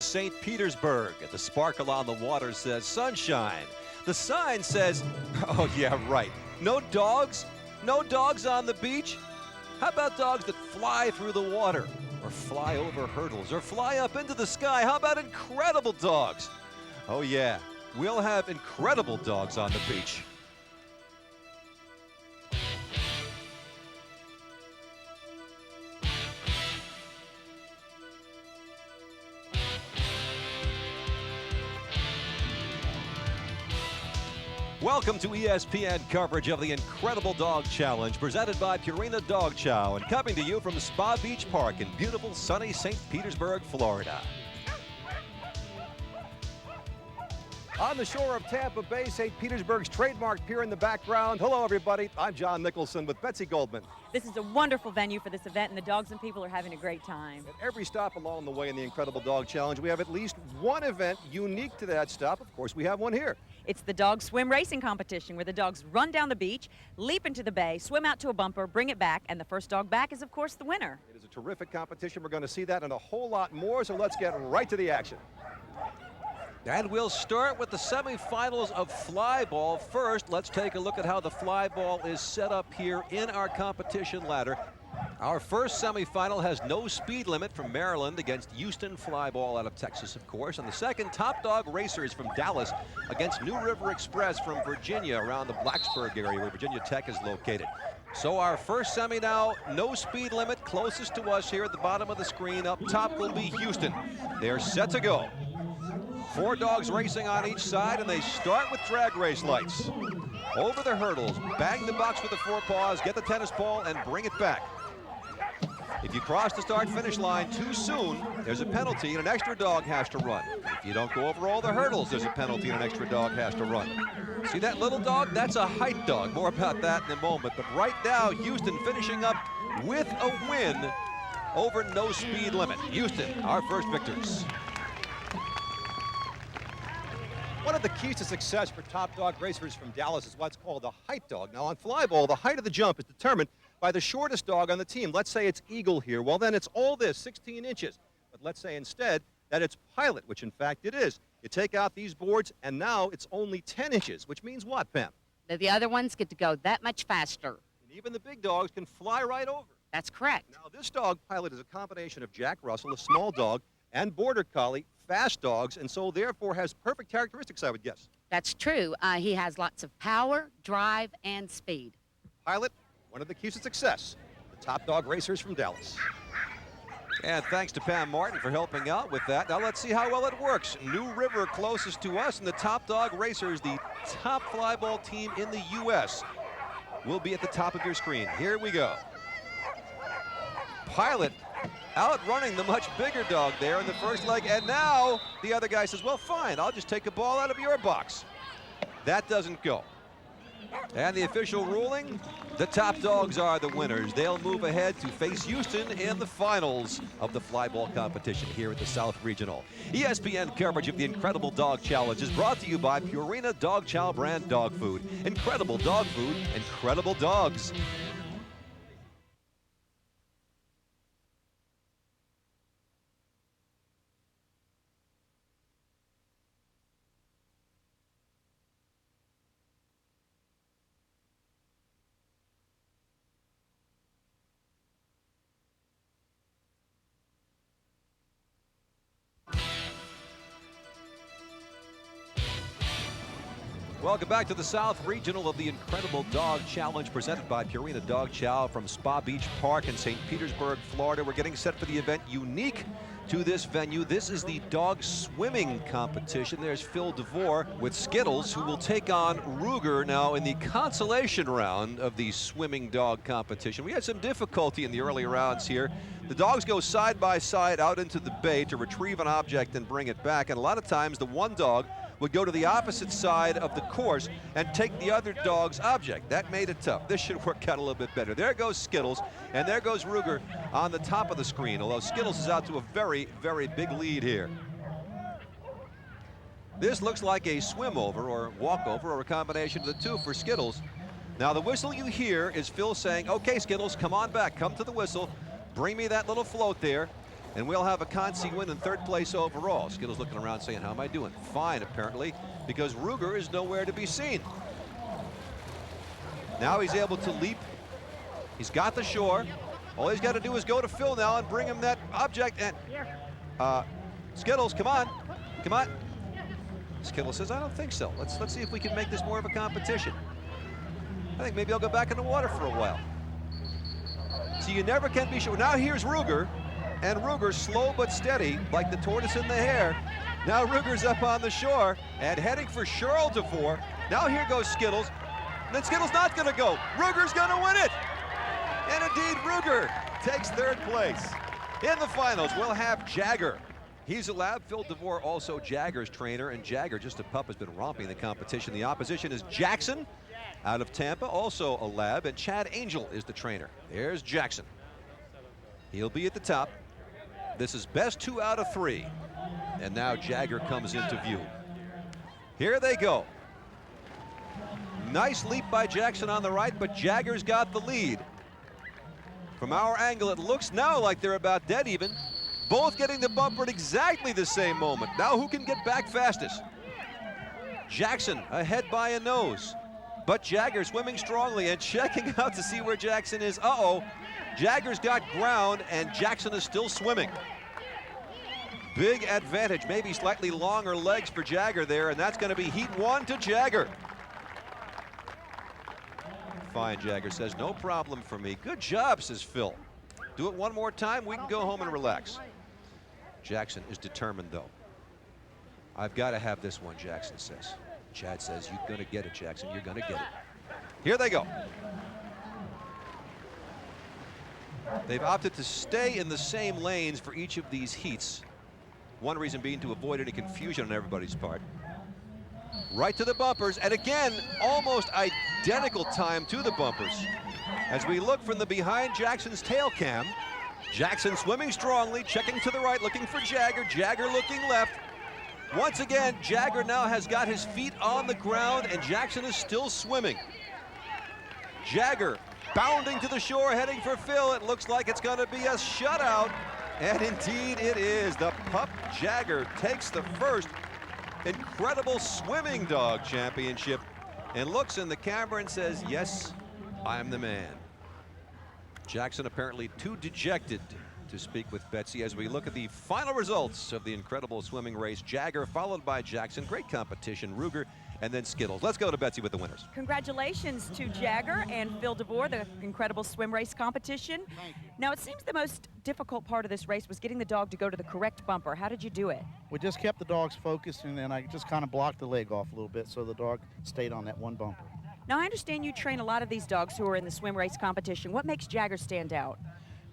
St. Petersburg. The sparkle on the water says sunshine. The sign says, oh yeah, right, no dogs? No dogs on the beach? How about dogs that fly through the water, or fly over hurdles, or fly up into the sky? How about incredible dogs? Oh yeah, we'll have incredible dogs on the beach. Welcome to ESPN coverage of the Incredible Dog Challenge, presented by Purina Dog Chow and coming to you from Spa Beach Park in beautiful sunny St. Petersburg, Florida. On the shore of Tampa Bay, St. Petersburg's trademark pier in the background. Hello, everybody. I'm John Nicholson with Betsy Goldman. This is a wonderful venue for this event, and the dogs and people are having a great time. At every stop along the way in the Incredible Dog Challenge, we have at least one event unique to that stop. Of course, we have one here. It's the dog swim racing competition, where the dogs run down the beach, leap into the bay, swim out to a bumper, bring it back, and the first dog back is, of course, the winner. It is a terrific competition. We're going to see that and a whole lot more, so let's get right to the action. And we'll start with the semifinals of Flyball. First, let's take a look at how the Flyball is set up here in our competition ladder. Our first semifinal has no speed limit from Maryland against Houston Flyball out of Texas, of course. And the second, Top Dog Racers from Dallas against New River Express from Virginia, around the Blacksburg area where Virginia Tech is located. So our first semi now, no speed limit. Closest to us here at the bottom of the screen. Up top will be Houston. They're set to go. 4 dogs racing on each side, and they start with drag race lights. Over the hurdles, bang the box with the forepaws, get the tennis ball, and bring it back. If you cross the start-finish line too soon, there's a penalty and an extra dog has to run. If you don't go over all the hurdles, there's a penalty and an extra dog has to run. See that little dog? That's a height dog. More about that in a moment. But right now, Houston finishing up with a win over no speed limit. Houston, our first victors. One of the keys to success for Top Dog Racers from Dallas is what's called a height dog. Now on Flyball, the height of the jump is determined by the shortest dog on the team. Let's say it's Eagle here. Well, then it's all this, 16 inches. But let's say instead that it's Pilot, which in fact it is. You take out these boards, and now it's only 10 inches, which means what, Pam? That the other ones get to go that much faster. And even the big dogs can fly right over. That's correct. Now, this dog, Pilot, is a combination of Jack Russell, a small dog, and Border Collie, fast dogs, and so therefore has perfect characteristics, I would guess. That's true. He has lots of power, drive, and speed. Pilot, one of the keys to success. The Top Dog Racers from Dallas. And thanks to Pam Martin for helping out with that. Now let's see how well it works. New River closest to us, and the Top Dog Racers, the top flyball team in the U.S., will be at the top of your screen. Here we go. Pilot outrunning the much bigger dog there in the first leg, and now the other guy says, well, fine, I'll just take a ball out of your box. That doesn't go. And the official ruling, the top dogs are the winners. They'll move ahead to face Houston in the finals of the Flyball competition here at the South Regional. ESPN coverage of the Incredible Dog Challenge is brought to you by Purina Dog Chow brand dog food. Incredible dog food, incredible dogs. Welcome back to the South Regional of the Incredible Dog Challenge, presented by Purina Dog Chow from Spa Beach Park in St. Petersburg, Florida. We're getting set for the event unique to this venue. This is the dog swimming competition. There's Phil DeVore with Skittles, who will take on Ruger now in the consolation round of the swimming dog competition. We had some difficulty in the early rounds here. The dogs go side by side out into the bay to retrieve an object and bring it back, and a lot of times the one dog would go to the opposite side of the course and take the other dog's object. That made it tough. This should work out a little bit better. There goes Skittles, and there goes Ruger on the top of the screen, although Skittles is out to a very, very big lead here. This looks like a swim over or walk over or a combination of the two for Skittles. Now the whistle you hear is Phil saying, okay, Skittles, come on back, come to the whistle, bring me that little float there. and we'll have a Consi win in 3rd place overall. Skittles looking around saying, how am I doing? Fine, apparently, because Ruger is nowhere to be seen. Now he's able to leap. He's got the shore. All he's got to do is go to Phil now and bring him that object. And Skittles, come on, come on. Skittles says, I don't think so. Let's see if we can make this more of a competition. I think maybe I'll go back in the water for a while. So you never can be sure. Now here's Ruger, and Ruger slow but steady, like the tortoise in the hare. Now Ruger's up on the shore and heading for Charles DeVore. Now here goes Skittles. And then Skittles not gonna go. Ruger's gonna win it. And indeed, Ruger takes 3rd place. In the finals, we'll have Jagger. He's a lab. Phil DeVore, also Jagger's trainer, and Jagger, just a pup, has been romping the competition. The opposition is Jackson out of Tampa, also a lab, and Chad Angel is the trainer. There's Jackson. He'll be at the top. This is best 2 out of 3. And now Jagger comes into view. Here they go. Nice leap by Jackson on the right, but Jagger's got the lead. From our angle, it looks now like they're about dead even. Both getting the bumper at exactly the same moment. Now who can get back fastest? Jackson ahead by a nose. But Jagger swimming strongly and checking out to see where Jackson is. Uh-oh. Jagger's got ground and Jackson is still swimming. Big advantage, maybe slightly longer legs for Jagger there, and that's going to be heat 1 to Jagger. Fine, Jagger says, no problem for me. Good job, says Phil. Do it one more time, we can go home and relax. Jackson is determined, though. I've got to have this one, Jackson says. Chad says, you're going to get it, Jackson. You're going to get it. Here they go. They've opted to stay in the same lanes for each of these heats. One reason being to avoid any confusion on everybody's part. Right to the bumpers, and again, almost identical time to the bumpers. As we look from the behind Jackson's tail cam, Jackson swimming strongly, checking to the right, looking for Jagger. Jagger looking left. Once again, Jagger now has got his feet on the ground, and Jackson is still swimming. Jagger bounding to the shore, heading for Phil. It looks like it's going to be a shutout, and indeed it is. The pup Jagger takes the first incredible swimming dog championship and looks in the camera and says, yes, I'm the man. Jackson apparently too dejected to speak with Betsy as we look at the final results of the incredible swimming race. Jagger followed by Jackson. Great competition. Ruger and then Skittles. Let's go to Betsy with the winners. Congratulations to Jagger and Phil DeVore, the incredible swim race competition. Now, it seems the most difficult part of this race was getting the dog to go to the correct bumper. How did you do it? We just kept the dogs focused, and then I just kind of blocked the leg off a little bit so the dog stayed on that one bumper. Now, I understand you train a lot of these dogs who are in the swim race competition. What makes Jagger stand out?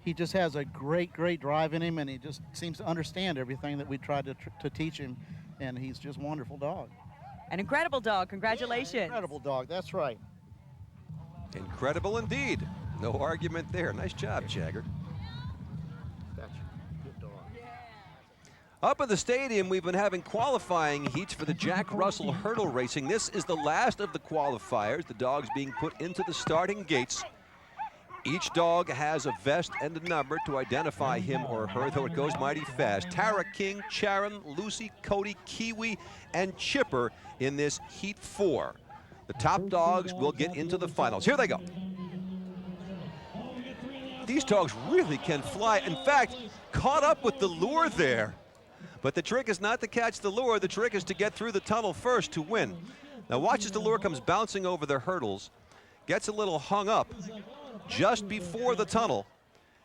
He just has a great drive in him, and he just seems to understand everything that we tried to teach him, and he's just a wonderful dog. An incredible dog. Congratulations. Yeah, incredible dog. That's right. Incredible indeed. No argument there. Nice job, Jagger. Gotcha. Good dog. Up in the stadium, we've been having qualifying heats for the Jack Russell Hurdle Racing. This is the last of the qualifiers. The dogs being put into the starting gates. Each dog has a vest and a number to identify him or her, though it goes mighty fast. Tara King, Charon, Lucy, Cody, Kiwi, and Chipper in this Heat 4. The top dogs will get into the finals. Here they go. These dogs really can fly. In fact, caught up with the lure there. But the trick is not to catch the lure. The trick is to get through the tunnel first to win. Now watch as the lure comes bouncing over the hurdles, gets a little hung up just before the tunnel,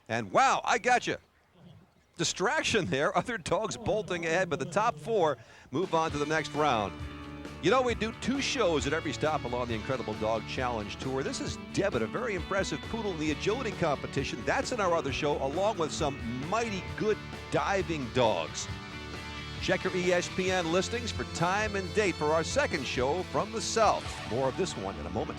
and wow, I got you. Distraction there, other dogs bolting ahead, but the top 4 move on to the next round. You know, we do 2 shows at every stop along the Incredible Dog Challenge Tour. This is Devitt, a very impressive poodle in the agility competition. That's in our other show, along with some mighty good diving dogs. Check your ESPN listings for time and date for our second show from the South. More of this one in a moment.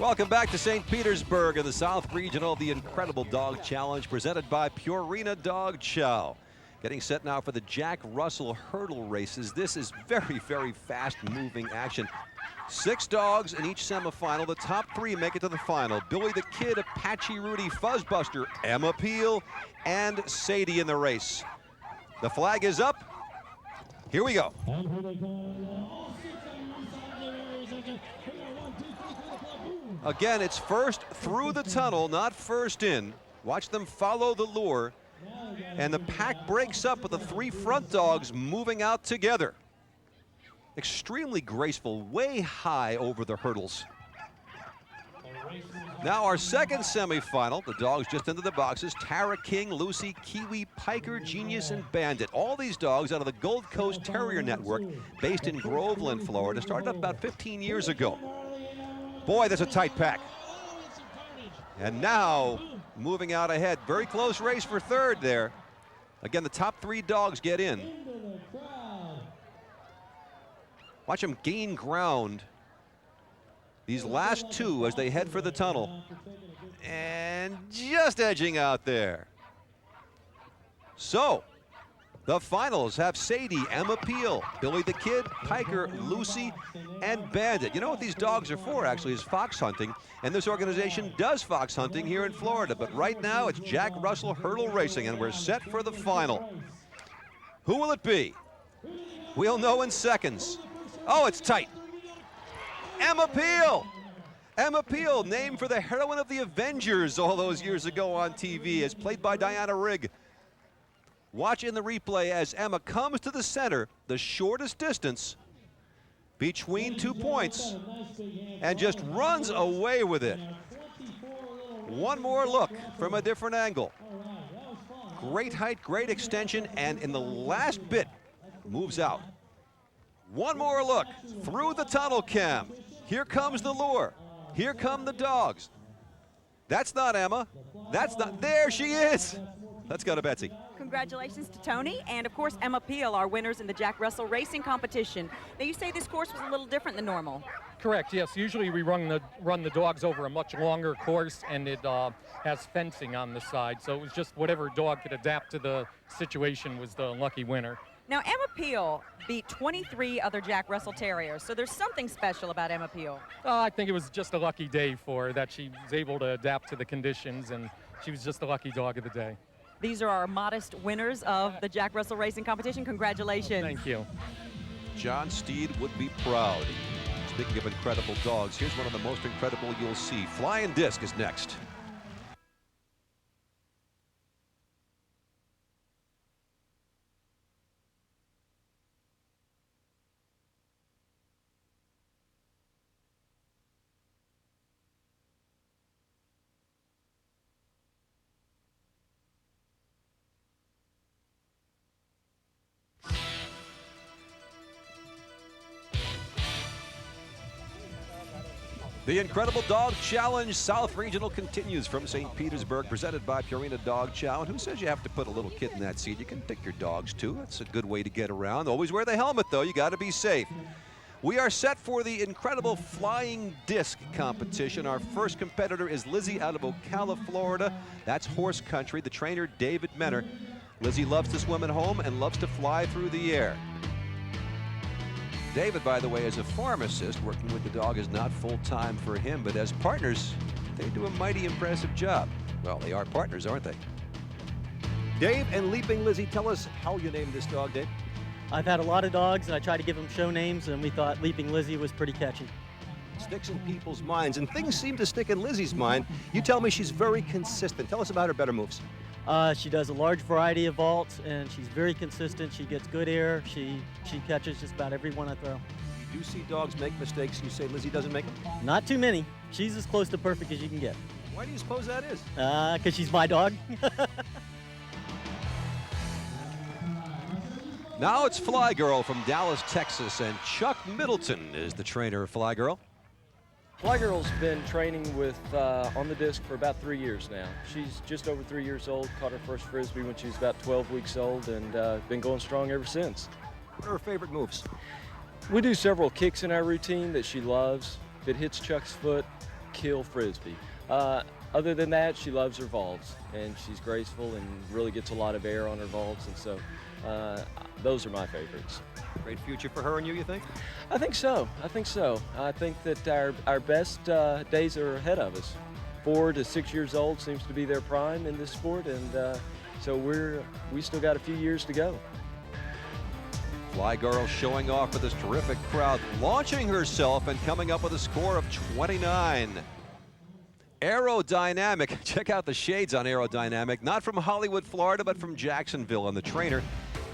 Welcome back to St. Petersburg in the South Regional, the Incredible Dog Challenge presented by Purina Dog Chow. Getting set now for the Jack Russell hurdle races. This is very, very fast-moving action. 6 dogs in each semifinal. The top 3 make it to the final. Billy the Kid, Apache Rudy, Fuzzbuster, Emma Peel, and Sadie in the race. The flag is up. Here we go. Again, it's first through the tunnel, not first in. Watch them follow the lure. And the pack breaks up with the 3 front dogs moving out together. Extremely graceful, way high over the hurdles. Now our second semifinal, the dogs just into the boxes, Tara King, Lucy, Kiwi, Piker, Genius, and Bandit. All these dogs out of the Gold Coast Terrier Network, based in Groveland, Florida, started up about 15 years ago. Boy, that's a tight pack. And now, moving out ahead, very close race for third there. Again, the top 3 dogs get in. Watch them gain ground. These last 2 as they head for the tunnel. And just edging out there. So, the finals have Sadie, Emma Peel, Billy the Kid, Piker, Lucy, and Bandit. You know what these dogs are for, actually, is fox hunting. And this organization does fox hunting here in Florida. But right now, it's Jack Russell hurdle racing, and we're set for the final. Who will it be? We'll know in seconds. Oh, it's tight. Emma Peel. Emma Peel, named for the heroine of the Avengers all those years ago on TV, as played by Diana Rigg. Watch in the replay as Emma comes to the center, the shortest distance between 2 points, and just runs away with it. One more look from a different angle. Great height, great extension, and in the last bit, moves out. One more look through the tunnel cam. Here comes the lure. Here come the dogs. That's not Emma. That's not, there she is. Let's go to Betsy. Congratulations to Tony and, of course, Emma Peel, our winners in the Jack Russell racing competition. Now, you say this course was a little different than normal. Correct, yes. Usually we run the dogs over a much longer course, and it has fencing on the side. So it was just whatever dog could adapt to the situation was the lucky winner. Now, Emma Peel beat 23 other Jack Russell Terriers, so there's something special about Emma Peel. I think it was just a lucky day for her, that she was able to adapt to the conditions, and she was just the lucky dog of the day. These are our modest winners of the Jack Russell racing competition. Congratulations. Thank you. John Steed would be proud. Speaking of incredible dogs, here's one of the most incredible you'll see. Flying Disc is next. The Incredible Dog Challenge South Regional continues from St. Petersburg, presented by Purina Dog Chow. And who says you have to put a little kid in that seat? You can take your dogs too. That's a good way to get around. Always wear the helmet though. You got to be safe. We are set for the incredible flying disc competition. Our first competitor is Lizzie out of Ocala, Florida. That's horse country. The trainer, David Menner. Lizzie loves to swim at home and loves to fly through the air. David, by the way, as a pharmacist, working with the dog is not full-time for him, but as partners, they do a mighty impressive job. Well, they are partners, aren't they? Dave and Leaping Lizzie, tell us how you named this dog, Dave. I've had a lot of dogs, and I tried to give them show names, and we thought Leaping Lizzie was pretty catchy. Sticks in people's minds, and things seem to stick in Lizzie's mind. You tell me she's very consistent. Tell us about her better moves. She does a large variety of vaults, and she's very consistent. She gets good air. She catches just about every one I throw. You do see dogs make mistakes. You say Lizzie doesn't make them? Not too many. She's as close to perfect as you can get. Why do you suppose that is? Because she's my dog. Now it's Fly Girl from Dallas, Texas, and Chuck Middleton is the trainer of Fly Girl. Fly Girl's been training with on the disc for about 3 years now. She's just over 3 years old, caught her first Frisbee when she was about 12 weeks old, and been going strong ever since. What are her favorite moves? We do several kicks in our routine that she loves. If it hits Chuck's foot, kill Frisbee. Other than that, she loves her vaults, and she's graceful and really gets a lot of air on her vaults, and so those are my favorites. Great future for her and you think? I think so. I think so. I think that our best days are ahead of us. 4 to 6 years old seems to be their prime in this sport, and so we still got a few years to go. Fly Girl showing off for this terrific crowd, launching herself and coming up with a score of 29. Aerodynamic, check out the shades on Aerodynamic, not from Hollywood, Florida, but from Jacksonville, and the trainer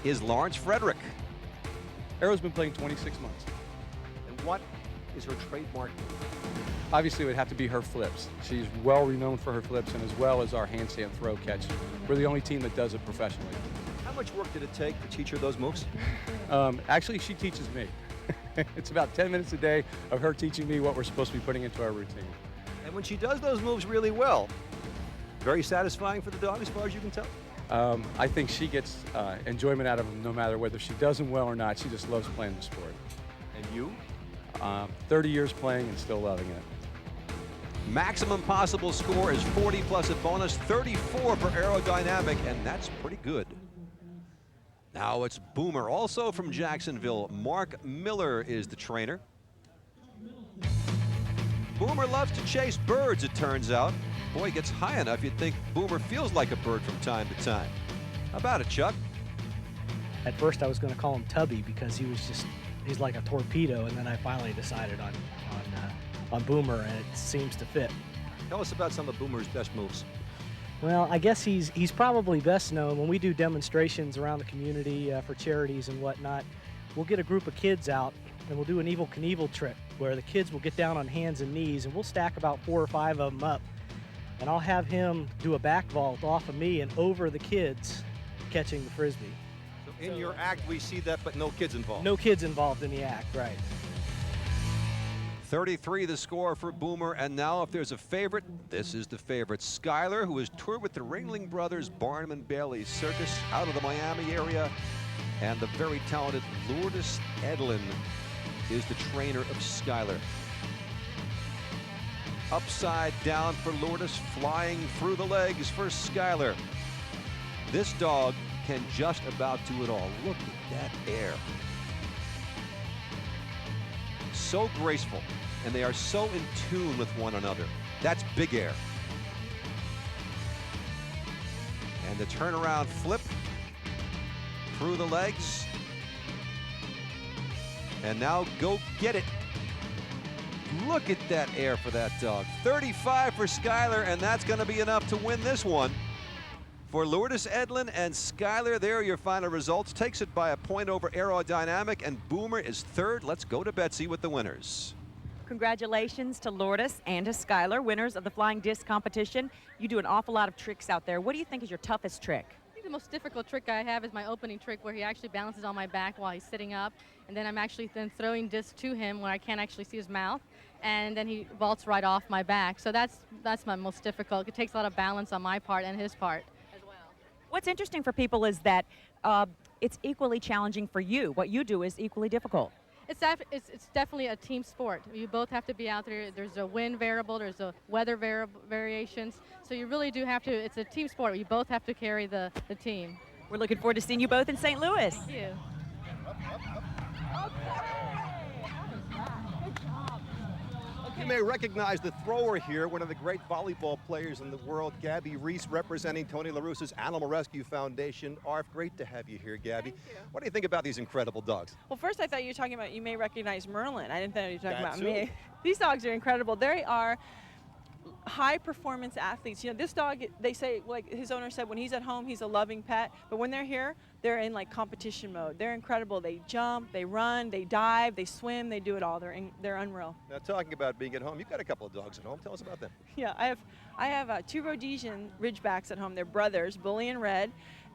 is Lawrence Frederick. Arrow's been playing 26 months. And what is her trademark? Obviously, it would have to be her flips. She's well renowned for her flips, and as well as our handstand throw catch. We're the only team that does it professionally. How much work did it take to teach her those moves? Actually, she teaches me. It's about 10 minutes a day of her teaching me what we're supposed to be putting into our routine. And when she does those moves really well, very satisfying for the dog as far as you can tell? I think she gets enjoyment out of them no matter whether she does them well or not. She just loves playing the sport. And you? 30 years playing and still loving it. Maximum possible score is 40 plus a bonus, 34 for Aerodynamic, and that's pretty good. Now it's Boomer, also from Jacksonville. Mark Miller is the trainer. Boomer loves to chase birds, it turns out. Boy, he gets high enough, you'd think Boomer feels like a bird from time to time. How about it, Chuck? At first I was going to call him Tubby because he's like a torpedo, and then I finally decided on Boomer, and it seems to fit. Tell us about some of Boomer's best moves. Well, I guess he's probably best known when we do demonstrations around the community for charities and whatnot. We'll get a group of kids out and we'll do an Evel Knievel trick where the kids will get down on hands and knees, and we'll stack about 4 or 5 of them up, and I'll have him do a back vault off of me and over the kids catching the Frisbee. So in your act we see that, but no kids involved. No kids involved in the act, right. 33 the score for Boomer, and now if there's a favorite, this is the favorite. Skylar, who has toured with the Ringling Brothers Barnum and Bailey Circus out of the Miami area, and the very talented Lourdes Edlin is the trainer of Skylar. Upside down for Lourdes, flying through the legs for Skylar. This dog can just about do it all. Look at that air. So graceful, and they are so in tune with one another. That's big air. And the turnaround flip through the legs. And now go get it. Look at that air for that dog. 35 for Skylar, and that's going to be enough to win this one. For Lourdes Edlin and Skylar, there are your final results. Takes it by a point over Aerodynamic, and Boomer is third. Let's go to Betsy with the winners. Congratulations to Lourdes and to Skylar, winners of the flying disc competition. You do an awful lot of tricks out there. What do you think is your toughest trick? I think the most difficult trick I have is my opening trick, where he actually balances on my back while he's sitting up, and then I'm actually then throwing disc to him where I can't actually see his mouth, and then he vaults right off my back. So that's my most difficult. It takes a lot of balance on my part and his part as well. What's interesting for people is that it's equally challenging for you. What you do is equally difficult. It's definitely a team sport. You both have to be out there. There's a wind variable, there's a weather variations. So you really do have to, it's a team sport. You both have to carry the team. We're looking forward to seeing you both in St. Louis. Thank you. You may recognize the thrower here, one of the great volleyball players in the world, Gabby Reese, representing Tony La Russa's Animal Rescue Foundation. Arf, great to have you here, Gabby. Thank you. What do you think about these incredible dogs? Well, first I thought you were talking about, you may recognize Merlin. I didn't think you were talking That about me. too. These dogs are incredible. They are high performance athletes. You know, this dog, they say, like his owner said, when he's at home, he's a loving pet. But when they're here, they're in like competition mode. They're incredible. They jump, they run, they dive, they swim, they do it all. They're unreal. Now, talking about being at home, you've got a couple of dogs at home. Tell us about them. Yeah, I have 2 Rhodesian Ridgebacks at home. They're brothers, Bully and Red,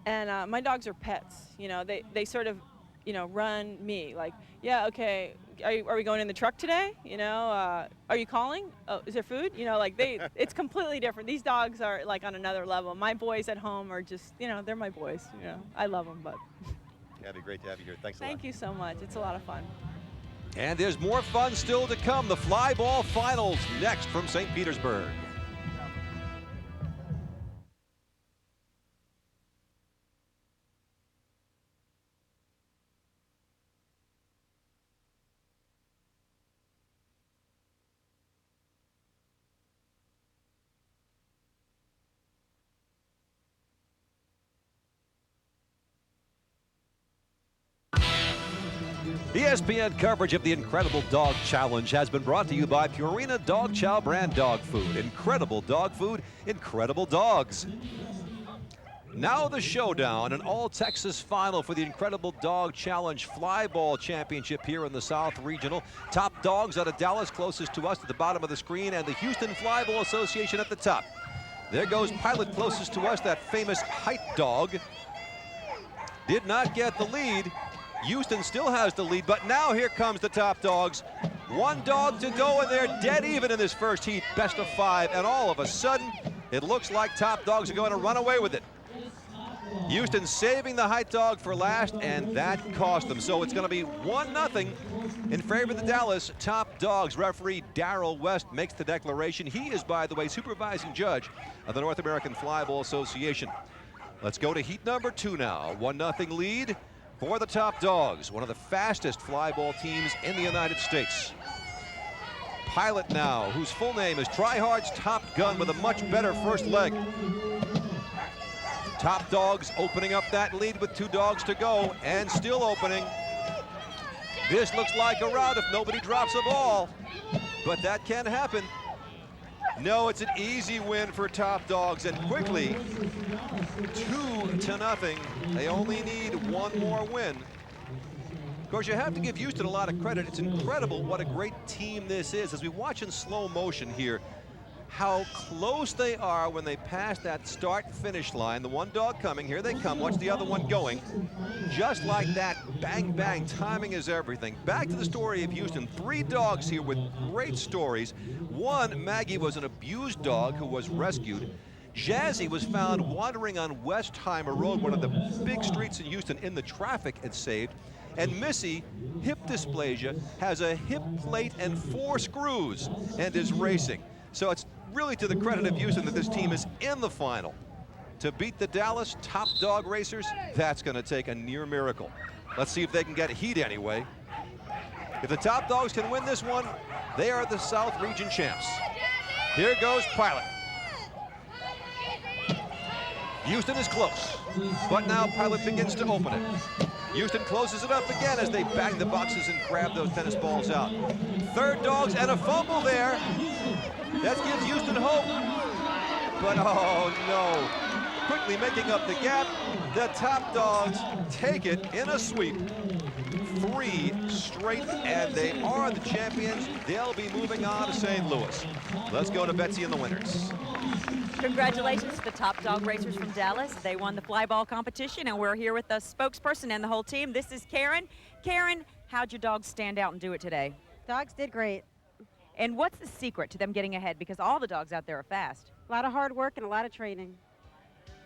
and my dogs are pets. You know, they sort of, you know, run me. Like, yeah, okay, are we going in the truck today? You know, are you calling? Oh, is there food? You know, like it's completely different. These dogs are like on another level. My boys at home are just, you know, they're my boys. You know, I love them, but. Gabby, great to have you here. Thanks a lot. Thank you so much. It's a lot of fun. And there's more fun still to come. The Flyball Finals next from St. Petersburg. ESPN coverage of the Incredible Dog Challenge has been brought to you by Purina Dog Chow brand dog food. Incredible dog food, incredible dogs. Now the showdown, an all-Texas final for the Incredible Dog Challenge Flyball Championship here in the South Regional. Top dogs out of Dallas, closest to us at the bottom of the screen, and the Houston Flyball Association at the top. There goes Pilot closest to us, that famous height dog. Did not get the lead. Houston still has the lead, but now here comes the top dogs. One dog to go, and they're dead even in this first heat, best of 5, and all of a sudden, it looks like top dogs are going to run away with it. Houston saving the height dog for last, and that cost them. So it's going to be 1-0 in favor of the Dallas top dogs. Referee Darrell West makes the declaration. He is, by the way, supervising judge of the North American Flyball Association. Let's go to heat number 2 now. 1-0 lead for the top dogs, one of the fastest flyball teams in the United States. Pilot now, whose full name is Try Hard's Top Gun, with a much better first leg. Top dogs opening up that lead with 2 dogs to go, and still opening. This looks like a rout if nobody drops a ball, but that can happen. No, it's an easy win for top dogs, and quickly 2-0. They only need one more win. Of course, you have to give Houston a lot of credit. It's incredible what a great team this is. As we watch in slow motion here, how close they are when they pass that start-finish line. The one dog coming, here they come, watch the other one going. Just like that, bang, bang, timing is everything. Back to the story of Houston, 3 dogs here with great stories. One, Maggie, was an abused dog who was rescued. Jazzy was found wandering on Westheimer Road, one of the big streets in Houston, in the traffic, and saved. And Missy, hip dysplasia, has a hip plate and 4 screws and is racing. So it's really to the credit of Houston that this team is in the final. To beat the Dallas top dog racers, that's going to take a near miracle. Let's see if they can get heat anyway. If the top dogs can win this one, they are the South Region champs. Here goes Pilot. Houston is close, but now Pilot begins to open it. Houston closes it up again as they bang the boxes and grab those tennis balls out. 3rd dogs and a fumble there. That gives Houston hope. But oh no. Quickly making up the gap. The top dogs take it in a sweep. 3 straight, and they are the champions. They'll be moving on to St. Louis. Let's go to Betsy and the winners. Congratulations to the top dog racers from Dallas. They won the flyball competition, and we're here with the spokesperson and the whole team. This is Karen. Karen, how'd your dogs stand out and do it today? Dogs did great. And what's the secret to them getting ahead? Because all the dogs out there are fast. A lot of hard work and a lot of training.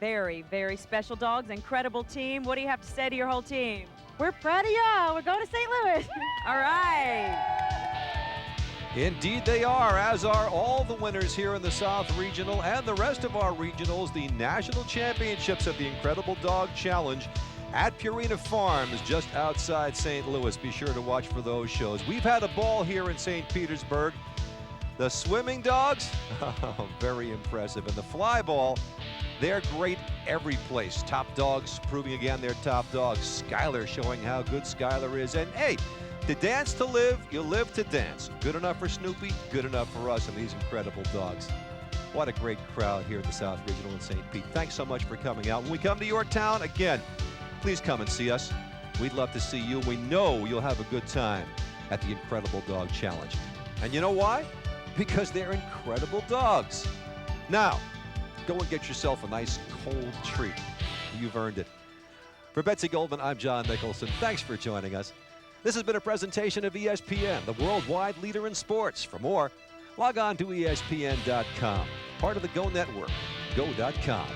Very, very special dogs. Incredible team. What do you have to say to your whole team? We're proud of y'all. We're going to St. Louis. All right. Indeed they are, as are all the winners here in the South Regional and the rest of our regionals, the national championships of the Incredible Dog Challenge at Purina Farms just outside St. Louis. Be sure to watch for those shows. We've had a ball here in St. Petersburg. The swimming dogs, very impressive. And the flyball, they're great every place. Top dogs proving again they're top dogs. Skylar showing how good Skylar is. And hey, to dance to live, you live to dance. Good enough for Snoopy, good enough for us and these incredible dogs. What a great crowd here at the South Regional in St. Pete. Thanks so much for coming out. When we come to your town, again, please come and see us. We'd love to see you. We know you'll have a good time at the Incredible Dog Challenge. And you know why? Because they're incredible dogs. Now, go and get yourself a nice cold treat. You've earned it. For Betsy Goldman, I'm John Nicholson. Thanks for joining us. This has been a presentation of ESPN, the worldwide leader in sports. For more, log on to ESPN.com. Part of the Go Network. Go.com.